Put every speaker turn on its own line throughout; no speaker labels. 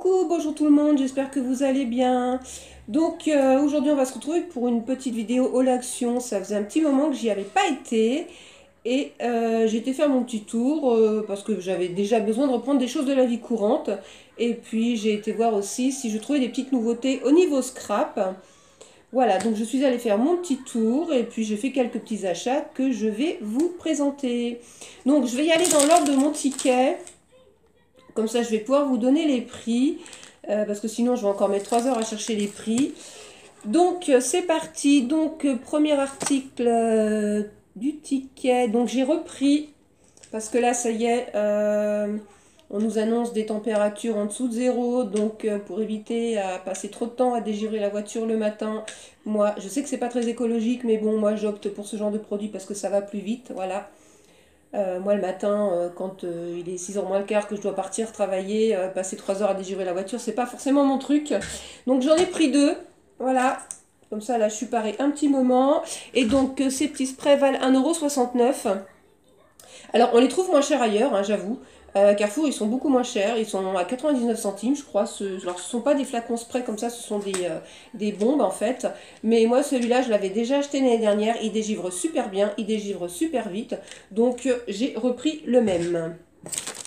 Coucou, bonjour tout le monde, j'espère que vous allez bien. Donc aujourd'hui on va se retrouver pour une petite vidéo haul action. Ça faisait un petit moment que j'y avais pas été et j'ai été faire mon petit tour parce que j'avais déjà besoin de reprendre des choses de la vie courante. Et puis j'ai été voir aussi si je trouvais des petites nouveautés au niveau scrap. Voilà, donc je suis allée faire mon petit tour et puis j'ai fait quelques petits achats que je vais vous présenter. Donc je vais y aller dans l'ordre de mon ticket. Comme ça, je vais pouvoir vous donner les prix, parce que sinon, je vais encore mettre 3 heures à chercher les prix. Donc, c'est parti. Donc, premier article du ticket. Donc, j'ai repris, parce que là, ça y est, on nous annonce des températures en dessous de zéro. Donc, pour éviter à passer trop de temps à dégivrer la voiture le matin, moi, je sais que c'est pas très écologique, mais bon, moi, j'opte pour ce genre de produit parce que ça va plus vite, voilà. Moi, le matin, quand il est 6h moins le quart que je dois partir travailler, passer 3 heures à dégivrer la voiture, c'est pas forcément mon truc. Donc j'en ai pris deux. Voilà. Comme ça, là, je suis parée un petit moment. Et donc, ces petits sprays valent 1,69 €. Alors, on les trouve moins chers ailleurs, hein, j'avoue. Carrefour, ils sont beaucoup moins chers. Ils sont à 99 centimes, je crois. Alors, ce ne sont pas des flacons spray comme ça, ce sont des bombes, en fait. Mais moi, celui-là, je l'avais déjà acheté l'année dernière. Il dégivre super bien, il dégivre super vite. Donc, j'ai repris le même.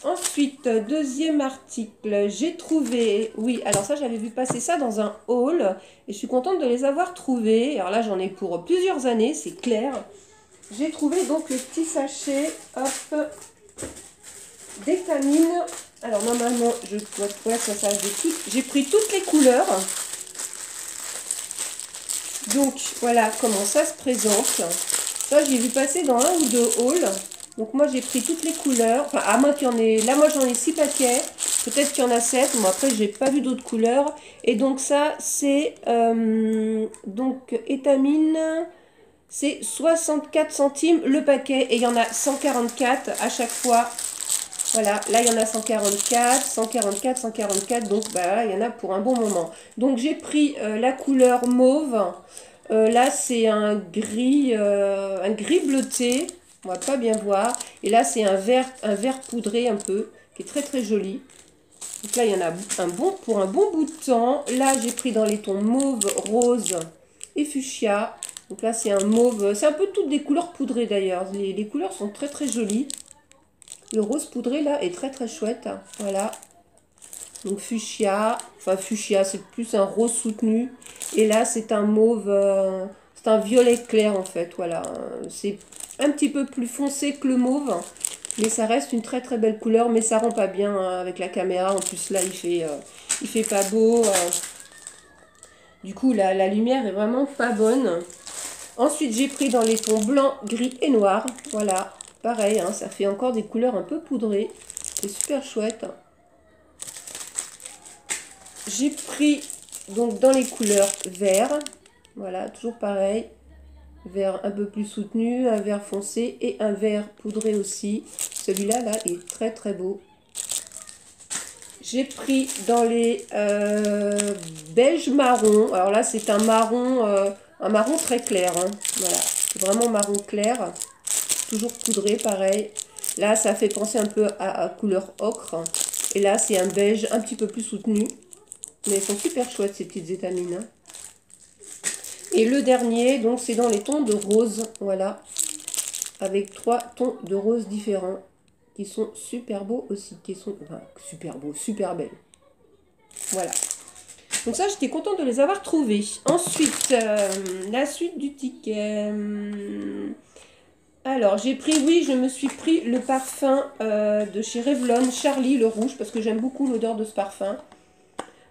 Ensuite, deuxième article, j'ai trouvé, oui, alors ça j'avais vu passer ça dans un haul et je suis contente de les avoir trouvés. Alors là j'en ai pour plusieurs années, c'est clair. J'ai trouvé donc le petit sachet, hop, d'étamine. Alors normalement, je dois trouver ça, j'ai pris toutes les couleurs. Donc voilà comment ça se présente. Ça j'ai vu passer dans un ou deux hauls. Donc moi j'ai pris toutes les couleurs, enfin à moins qu'il y en ait, là moi j'en ai 6 paquets, peut-être qu'il y en a 7, mais après j'ai pas vu d'autres couleurs. Et donc ça c'est, donc étamine, c'est 64 centimes le paquet et il y en a 144 à chaque fois. Voilà, là il y en a 144, 144, 144, donc bah là il y en a pour un bon moment. Donc j'ai pris la couleur mauve, là c'est un gris bleuté. On va pas bien voir. Et là, c'est un vert poudré un peu, qui est très très joli. Donc là, il y en a pour un bon bout de temps. Là, j'ai pris dans les tons mauve, rose et fuchsia. Donc là, c'est un mauve. C'est un peu toutes des couleurs poudrées d'ailleurs. Les couleurs sont très très jolies. Le rose poudré là est très très chouette. Voilà. Donc fuchsia. Enfin, fuchsia, c'est plus un rose soutenu. Et là, c'est un mauve. C'est un violet clair en fait. Voilà. C'est un petit peu plus foncé que le mauve, mais ça reste une très très belle couleur, mais ça rend pas bien hein, avec la caméra. En plus là il fait pas beau, du coup la lumière est vraiment pas bonne. Ensuite j'ai pris dans les tons blanc, gris et noir. Voilà, pareil hein, ça fait encore des couleurs un peu poudrées, c'est super chouette. J'ai pris donc dans les couleurs vert, voilà, toujours pareil, vert un peu plus soutenu, un vert foncé et un vert poudré aussi. Celui-là, là, est très très beau. J'ai pris dans les beige marron. Alors là, c'est un marron très clair. Hein. Voilà, c'est vraiment marron clair. Toujours poudré, pareil. Là, ça fait penser un peu à couleur ocre. Et là, c'est un beige un petit peu plus soutenu. Mais elles sont super chouettes, ces petites étamines. Hein. Et le dernier, donc c'est dans les tons de rose, voilà, avec 3 tons de rose différents, qui sont super beaux aussi, qui sont, enfin, super beaux, super belles. Voilà. Donc ça, j'étais contente de les avoir trouvés. Ensuite, la suite du ticket. Alors, j'ai pris, oui, je me suis pris le parfum de chez Revlon, Charlie, le rouge, parce que j'aime beaucoup l'odeur de ce parfum.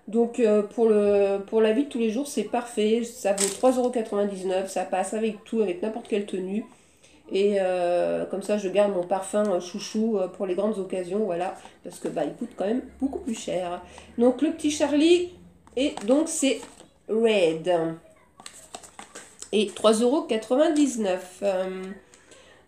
Donc pour la vie de tous les jours, c'est parfait. Ça vaut 3,99 €. Ça passe avec tout, avec n'importe quelle tenue. Et comme ça, je garde mon parfum chouchou pour les grandes occasions. Voilà. Parce que bah, il coûte quand même beaucoup plus cher. Donc le petit Charlie. Et donc c'est Red. Et 3,99 €.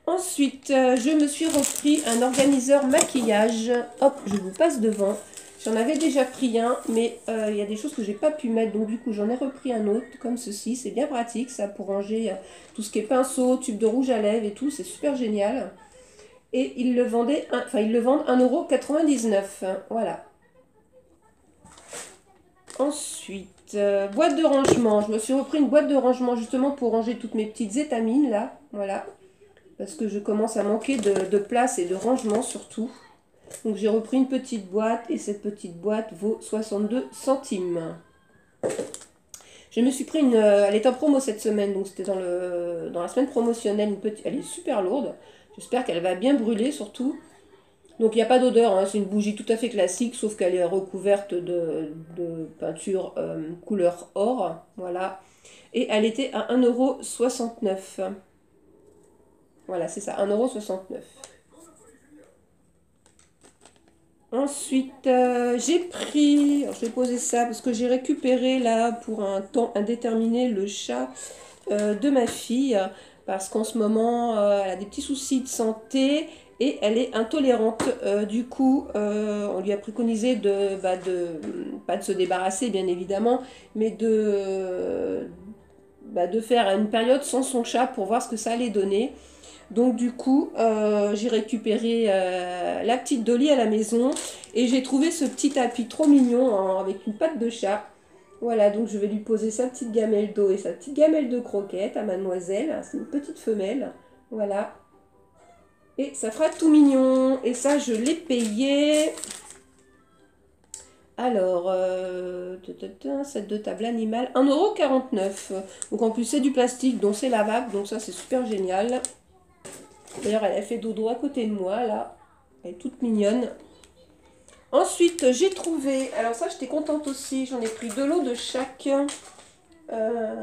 Ensuite, je me suis repris un organiseur maquillage. Hop, je vous passe devant. J'en avais déjà pris un, mais il y a des choses que j'ai pas pu mettre. Donc du coup, j'en ai repris un autre, comme ceci. C'est bien pratique, ça, pour ranger tout ce qui est pinceau, tube de rouge à lèvres et tout. C'est super génial. Et ils le vendent 1,99 €. Voilà. Ensuite, boîte de rangement. Je me suis repris une boîte de rangement justement pour ranger toutes mes petites étamines là. Voilà. Parce que je commence à manquer de place et de rangement surtout. Donc j'ai repris une petite boîte et cette petite boîte vaut 62 centimes. Je me suis pris une... elle est en promo cette semaine, donc c'était dans la semaine promotionnelle. Une petite, elle est super lourde. J'espère qu'elle va bien brûler surtout. Donc il n'y a pas d'odeur, hein, c'est une bougie tout à fait classique, sauf qu'elle est recouverte de peinture couleur or. Voilà. Et elle était à 1,69 €. Voilà, c'est ça, 1,69 €. Ensuite, j'ai pris, alors je vais poser ça parce que j'ai récupéré là pour un temps indéterminé le chat de ma fille parce qu'en ce moment elle a des petits soucis de santé et elle est intolérante. Du coup, on lui a préconisé pas de se débarrasser bien évidemment, mais de faire une période sans son chat pour voir ce que ça allait donner. Donc du coup, j'ai récupéré la petite Dolly à la maison et j'ai trouvé ce petit tapis trop mignon avec une patte de chat. Voilà, donc je vais lui poser sa petite gamelle d'eau et sa petite gamelle de croquettes à mademoiselle. C'est une petite femelle. Voilà. Et ça fera tout mignon. Et ça, je l'ai payé. Alors, set de table animale, 1,49 €. Donc en plus, c'est du plastique, donc c'est lavable. Donc ça, c'est super génial. D'ailleurs, elle a fait dodo à côté de moi, là. Elle est toute mignonne. Ensuite, j'ai trouvé... Alors ça, j'étais contente aussi. J'en ai pris 2 lots de chaque. Il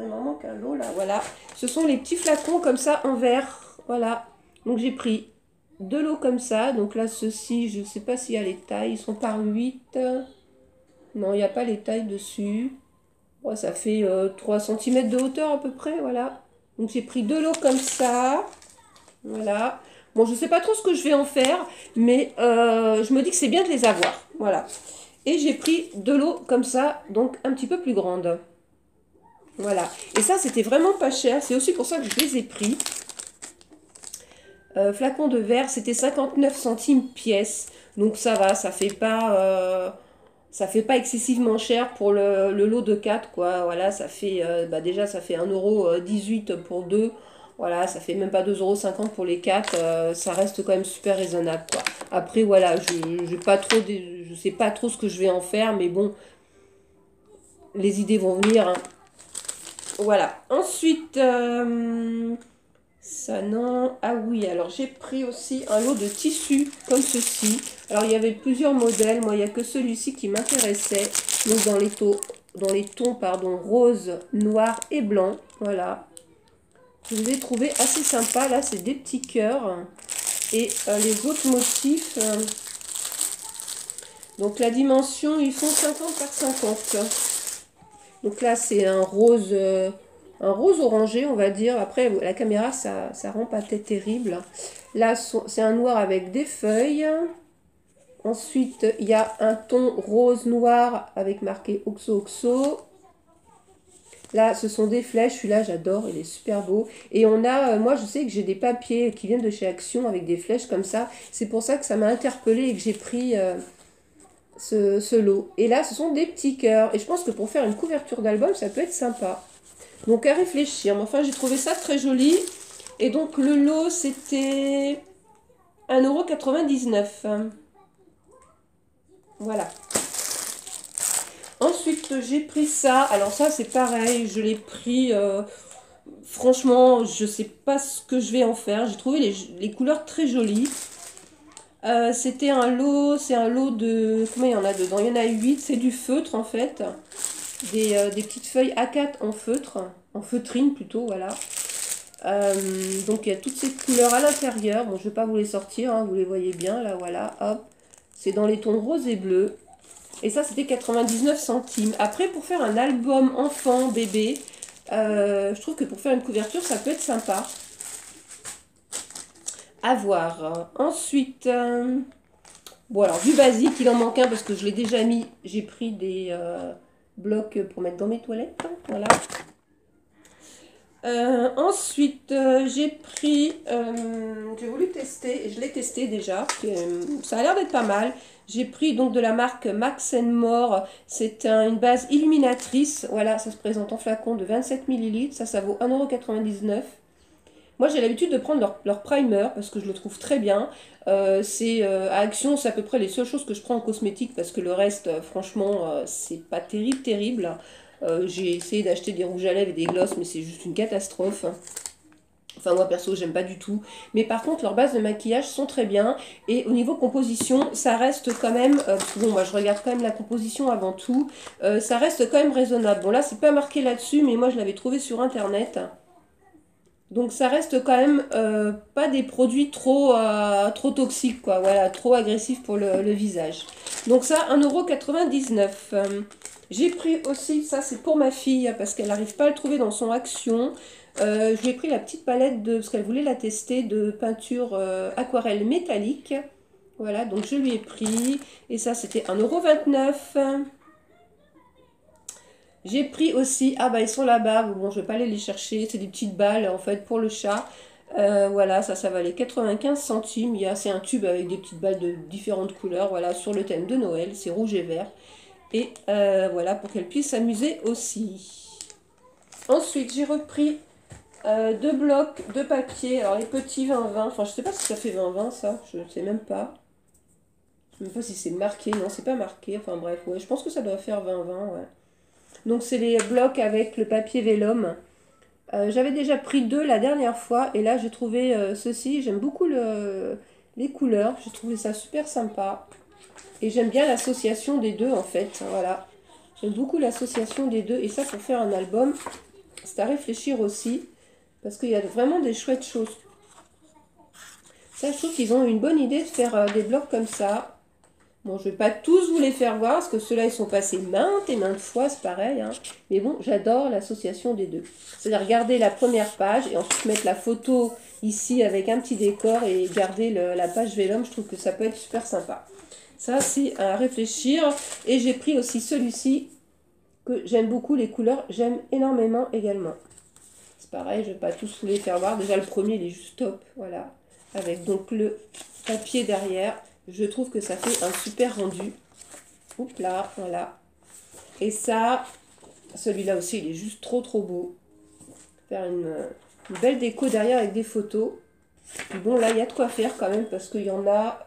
m'en manque un lot, là. Voilà. Ce sont les petits flacons comme ça, en verre. Voilà. Donc, j'ai pris 2 lots comme ça. Donc là, ceux-ci, je ne sais pas s'il y a les tailles. Ils sont par 8. Non, il n'y a pas les tailles dessus. Bon, ça fait 3 cm de hauteur à peu près, voilà. Donc, j'ai pris 2 lots comme ça. Voilà. Bon, je ne sais pas trop ce que je vais en faire, mais je me dis que c'est bien de les avoir. Voilà. Et j'ai pris 2 lots comme ça, donc un petit peu plus grandes. Voilà. Et ça, c'était vraiment pas cher. C'est aussi pour ça que je les ai pris. Flacon de verre, c'était 59 centimes pièce. Donc ça va, ça fait pas excessivement cher pour le lot de 4, quoi. Voilà, ça fait déjà ça fait 1,18 € pour 2. Voilà, ça fait même pas 2,50 € pour les 4. Ça reste quand même super raisonnable, quoi. Après, voilà, je sais pas trop ce que je vais en faire, mais bon, les idées vont venir, hein. Voilà. Ensuite, ça non. Ah oui, alors j'ai pris aussi un lot de tissus comme ceci. Alors il y avait plusieurs modèles. Moi, il n'y a que celui-ci qui m'intéressait. Donc dans les tons pardon, rose, noir et blanc. Voilà. Je les ai trouvés assez sympas. Là, c'est des petits cœurs. Et les autres motifs. Donc la dimension, ils font 50 par 50. Donc là, c'est un rose orangé, on va dire. Après, la caméra, ça rend pas tête terrible. Là, c'est un noir avec des feuilles. Ensuite, il y a un ton rose-noir avec marqué Oxo Oxo. Là, ce sont des flèches. Celui-là, j'adore. Il est super beau. Et on a, moi, je sais que j'ai des papiers qui viennent de chez Action avec des flèches comme ça. C'est pour ça que ça m'a interpellée et que j'ai pris ce lot. Et là, ce sont des petits cœurs. Et je pense que pour faire une couverture d'album, ça peut être sympa. Donc, à réfléchir. Mais enfin, j'ai trouvé ça très joli. Et donc, le lot, c'était 1,99 €. Voilà. Ensuite, j'ai pris ça. Alors ça, c'est pareil. Je l'ai pris... franchement, je sais pas ce que je vais en faire. J'ai trouvé les couleurs très jolies. C'était un lot, c'est un lot de... Combien il y en a dedans? Il y en a 8, c'est du feutre en fait. Des petites feuilles A4 en feutre, en feutrine plutôt, voilà. Donc il y a toutes ces couleurs à l'intérieur. Bon, je vais pas vous les sortir, hein, vous les voyez bien, là, voilà, hop. C'est dans les tons rose et bleu. Et ça, c'était 99 centimes. Après, pour faire un album enfant, bébé, je trouve que pour faire une couverture, ça peut être sympa. À voir. Ensuite, bon alors du basique, il en manque un parce que je l'ai déjà mis. J'ai pris des blocs pour mettre dans mes toilettes. Voilà. Ensuite, j'ai voulu tester, et je l'ai testé déjà, ça a l'air d'être pas mal. J'ai pris donc de la marque Max More, c'est une base illuminatrice, voilà, ça se présente en flacon de 27 millilitres, ça vaut 1,99 €. Moi j'ai l'habitude de prendre leur primer parce que je le trouve très bien. À Action, c'est à peu près les seules choses que je prends en cosmétique parce que le reste, franchement, c'est pas terrible. J'ai essayé d'acheter des rouges à lèvres et des glosses, mais c'est juste une catastrophe. Enfin, moi perso, j'aime pas du tout. Mais par contre, leurs bases de maquillage sont très bien. Et au niveau composition, ça reste quand même. Parce que bon, moi je regarde quand même la composition avant tout. Ça reste quand même raisonnable. Bon, là, c'est pas marqué là-dessus, mais moi je l'avais trouvé sur internet. Donc ça reste quand même pas des produits trop toxiques, quoi. Voilà, trop agressifs pour le visage. Donc ça, 1,99 €. J'ai pris aussi, ça c'est pour ma fille, parce qu'elle n'arrive pas à le trouver dans son Action. Je lui ai pris la petite palette, parce qu'elle voulait la tester, de peinture aquarelle métallique. Voilà, donc je lui ai pris. Et ça, c'était 1,29 €. J'ai pris aussi, ah bah ils sont là-bas, bon je vais pas aller les chercher, c'est des petites balles en fait pour le chat. Voilà, ça valait 95 centimes, c'est un tube avec des petites balles de différentes couleurs, voilà, sur le thème de Noël, c'est rouge et vert. Et voilà, pour qu'elle puisse s'amuser aussi. Ensuite, j'ai repris deux blocs de papier, alors les petits 20-20, enfin je sais pas si ça fait 20-20 ça, je ne sais même pas. Je sais même pas si c'est marqué, non c'est pas marqué, enfin bref, ouais, je pense que ça doit faire 20-20, ouais. Donc c'est les blocs avec le papier vélum. J'avais déjà pris deux la dernière fois et là j'ai trouvé ceci. J'aime beaucoup les couleurs. J'ai trouvé ça super sympa. Et j'aime bien l'association des deux en fait. Voilà. J'aime beaucoup l'association des deux. Et ça pour faire un album, c'est à réfléchir aussi. Parce qu'il y a vraiment des chouettes choses. Ça je trouve qu'ils ont une bonne idée de faire des blocs comme ça. Bon, je ne vais pas tous vous les faire voir, parce que ceux-là, ils sont passés maintes et maintes fois, c'est pareil. Hein. Mais bon, j'adore l'association des deux. C'est-à-dire garder la première page et ensuite mettre la photo ici avec un petit décor et garder la page vélum. Je trouve que ça peut être super sympa. Ça, c'est à réfléchir. Et j'ai pris aussi celui-ci, que j'aime beaucoup, les couleurs, j'aime énormément également. C'est pareil, je ne vais pas tous vous les faire voir. Déjà, le premier, il est juste top, voilà. Avec donc le papier derrière. Je trouve que ça fait un super rendu. Oups là, voilà. Et ça, celui-là aussi, il est juste trop beau. Faire une belle déco derrière avec des photos. Bon, là, il y a de quoi faire quand même parce qu'il y en a...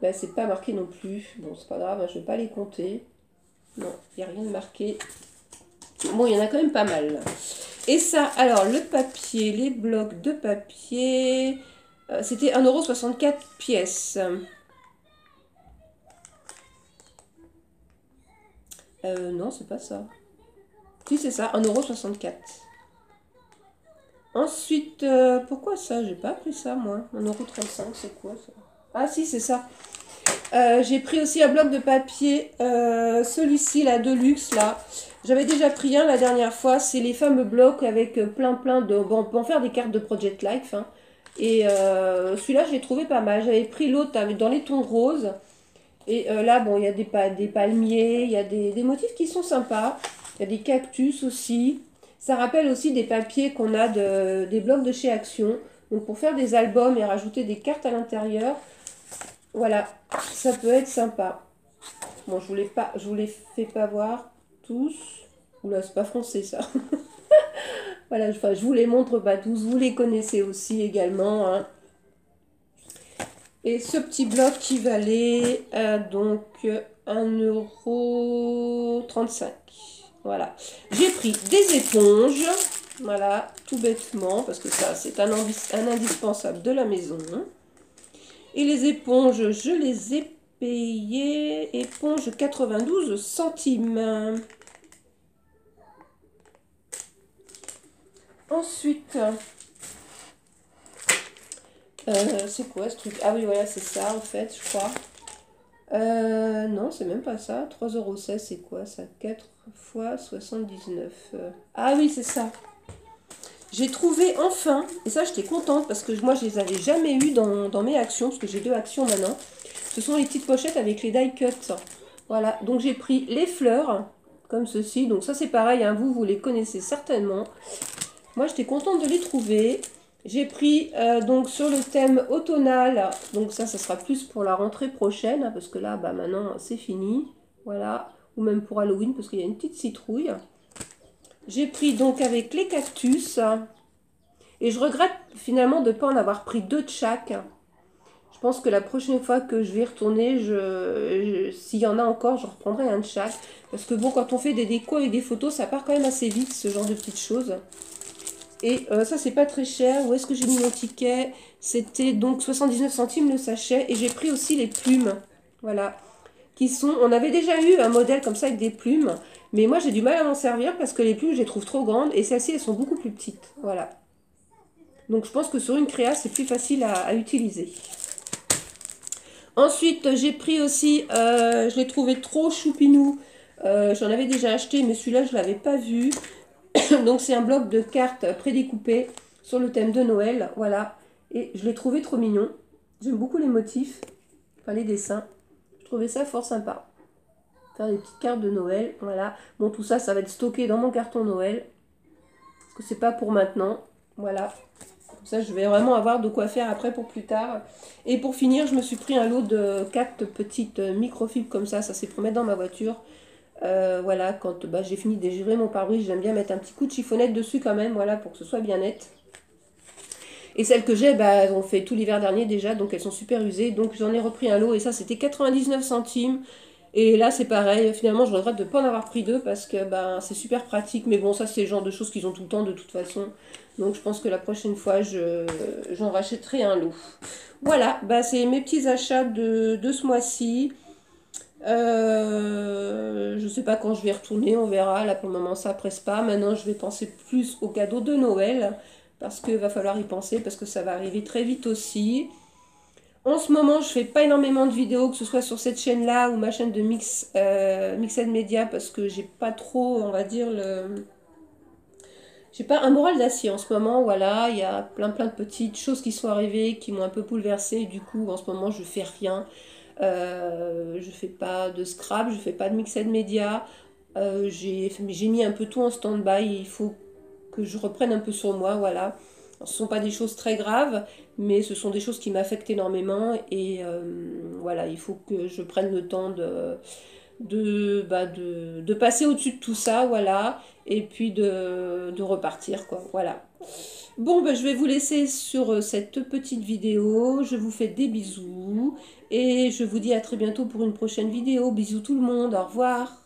Ben, c'est pas marqué non plus. Bon, c'est pas grave, hein, je ne vais pas les compter. Non, il n'y a rien de marqué. Bon, il y en a quand même pas mal. Et ça, alors, le papier, les blocs de papier... c'était 1,64 € pièce. Non, c'est pas ça. Si, c'est ça, 1,64 €. Ensuite, pourquoi ça? J'ai pas pris ça, moi. 1,35 €, c'est quoi ça? Ah si, c'est ça. J'ai pris aussi un bloc de papier, celui-ci, la Deluxe, là. J'avais déjà pris un la dernière fois. C'est les fameux blocs avec plein de... Bon, on peut en faire des cartes de Project Life, hein. Et celui-là, je l'ai trouvé pas mal. J'avais pris l'autre dans les tons roses. Et là, bon, il y a des palmiers, il y a des motifs qui sont sympas. Il y a des cactus aussi. Ça rappelle aussi des papiers qu'on a des blocs de chez Action. Donc pour faire des albums et rajouter des cartes à l'intérieur, voilà, ça peut être sympa. Bon, je vous les fais pas voir tous. Oula, c'est pas français ça. Voilà, enfin, je vous les montre pas tous. Vous les connaissez aussi également, hein. Et ce petit bloc qui valait donc 1,35 €. Voilà. J'ai pris des éponges. Voilà, tout bêtement, parce que ça, c'est un indispensable de la maison. Et les éponges, je les ai payées. Éponge 92 centimes. Ensuite... c'est quoi ce truc? Ah oui, voilà, c'est ça, en fait, je crois. Non, c'est même pas ça. 3,16 €, c'est quoi ça? 4 fois 79. Ah oui, c'est ça. J'ai trouvé enfin, et ça, j'étais contente, parce que moi, je les avais jamais eu dans mes actions, parce que j'ai 2 actions maintenant. Ce sont les petites pochettes avec les die cuts. Voilà, donc j'ai pris les fleurs. comme ceci. Donc ça c'est pareil, hein, vous les connaissez certainement. Moi j'étais contente de les trouver. J'ai pris donc sur le thème automnal, donc ça sera plus pour la rentrée prochaine, hein, parce que là bah, maintenant c'est fini. Voilà, ou même pour Halloween parce qu'il y a une petite citrouille. J'ai pris donc avec les cactus. Et je regrette finalement de ne pas en avoir pris 2 de chaque. Je pense que la prochaine fois que je vais y retourner, s'il y en a encore, je reprendrai un de chaque. Parce que bon, quand on fait des décos avec des photos, ça part quand même assez vite, ce genre de petites choses. Et ça, c'est pas très cher. Où est-ce que j'ai mis mon ticket? C'était donc 79 centimes le sachet. Et j'ai pris aussi les plumes. Voilà. On avait déjà eu un modèle comme ça avec des plumes. Mais moi, j'ai du mal à m'en servir parce que les plumes, je les trouve trop grandes. Et celles-ci, elles sont beaucoup plus petites. Voilà. Donc je pense que sur une créa, c'est plus facile à utiliser. Ensuite, j'ai pris aussi, je l'ai trouvé trop choupinou. J'en avais déjà acheté, mais celui-là, je ne l'avais pas vu. Donc c'est un bloc de cartes prédécoupées sur le thème de Noël. Voilà. Et je l'ai trouvé trop mignon. J'aime beaucoup les motifs, enfin les dessins. Je trouvais ça fort sympa. Faire des petites cartes de Noël. Voilà. Bon, tout ça, ça va être stocké dans mon carton Noël. Parce que c'est pas pour maintenant. Voilà. Ça, je vais vraiment avoir de quoi faire après pour plus tard. Et pour finir, je me suis pris un lot de 4 petites microfibres comme ça. Ça, c'est pour mettre dans ma voiture. Voilà, quand bah, j'ai fini de dégivrer mon pare-brise, j'aime bien mettre un petit coup de chiffonnette dessus quand même. Voilà, pour que ce soit bien net. Et celles que j'ai, bah, elles ont fait tout l'hiver dernier déjà. Donc, elles sont super usées. Donc, j'en ai repris un lot. Et ça, c'était 99 centimes. Et là, c'est pareil. Finalement, je regrette de ne pas en avoir pris 2 parce que bah, c'est super pratique. Mais bon, ça, c'est le genre de choses qu'ils ont tout le temps de toute façon. Donc, je pense que la prochaine fois, j'en rachèterai un lot. Voilà, bah, c'est mes petits achats de ce mois-ci. Je ne sais pas quand je vais retourner, on verra. Là, pour le moment, ça presse pas. Maintenant, je vais penser plus aux cadeaux de Noël. Parce qu'il va falloir y penser, parce que ça va arriver très vite aussi. En ce moment, je fais pas énormément de vidéos, que ce soit sur cette chaîne-là ou ma chaîne de Mixed Media, parce que j'ai pas trop, on va dire, j'ai pas un moral d'acier en ce moment, voilà. Il y a plein de petites choses qui sont arrivées, qui m'ont un peu bouleversée. Du coup, en ce moment, je fais rien. Je fais pas de scrap, je fais pas de Mixed Media. J'ai mis un peu tout en stand-by. Il faut que je reprenne un peu sur moi, voilà. Ce ne sont pas des choses très graves, mais ce sont des choses qui m'affectent énormément et voilà, il faut que je prenne le temps de passer au-dessus de tout ça, voilà, et puis de repartir, quoi, voilà. Bon, ben, je vais vous laisser sur cette petite vidéo, je vous fais des bisous et je vous dis à très bientôt pour une prochaine vidéo. Bisous tout le monde, au revoir.